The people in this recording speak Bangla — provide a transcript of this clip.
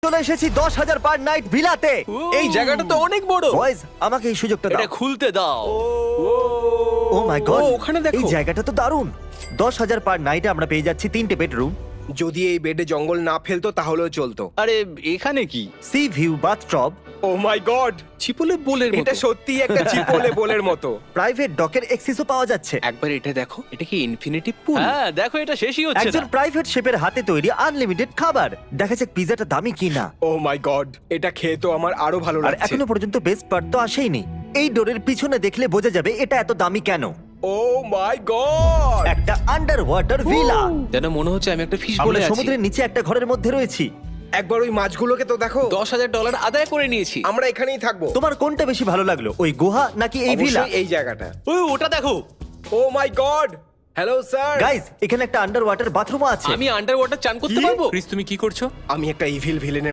চলে এসেছি 10,000 পার নাইট ভিলাতে। এই জায়গাটা তো অনেক বড়। বয়েজ, আমাকে এই সুযোগটা এটা দাও। খুলতে দাও। ও মাই গড, ও, ওখানে দেখো। এই জায়গাটা তো দারুণ। 10,000 পার নাইটে আমরা পেয়ে যাচ্ছি 3টে বেডরুম, যদি এই বেডে জঙ্গল না ফেলতো তাহলেও চলতো। আরে এখানে কি? সি ভিউ বাথটব, ও মাই গড, চিপলে বোলের মতো। এটা সত্যি একটা চিপোলে বোলের মতো। প্রাইভেট ডকের অ্যাক্সেসও পাওয়া যাচ্ছে। একবার এটা দেখো, এটা কি ইনফিনিটি পুল? হ্যাঁ দেখো, এটা শেষই হচ্ছে একজন না। প্রাইভেট শেফের হাতে তৈরি আনলিমিটেড খাবার। দেখা যাক পিজাটা দামি কিনা। ও মাই গড, এটা খেয়ে তো আমার আরো ভালো আর লাগছে। এখনো পর্যন্ত বেস্ট পার্ট তো আসেইনি। এই ডোরের পিছনে দেখলে বোঝা যাবে এটা এত দামি কেন। ও মাই গড, একটা আন্ডার ওয়াটার ভিলা। যেন মনে হচ্ছে আমি একটা ফিশ আমরা বলে আছি। সমুদ্রের নিচে একটা ঘরের মধ্যে রয়েছি। একবার ওই মাছগুলোকে তো দেখো। $10,000 আদায় করে নিয়েছি। আমরা এখানেই থাকবো। তোমার কোনটা বেশি ভালো লাগলো, ওই গুহা নাকি এই ভিলা? অবশ্যই এই জায়গাটা। ওটা দেখো। ও মাই গড, হ্যালো স্যার। গাইস, এখানে একটা আন্ডার ওয়াটার বাথরুম আছে। আমি আন্ডার ওয়াটার চান করতে পারবো? ক্রিস তুমি কি করছো? আমি একটা ইভিল ভিলেনের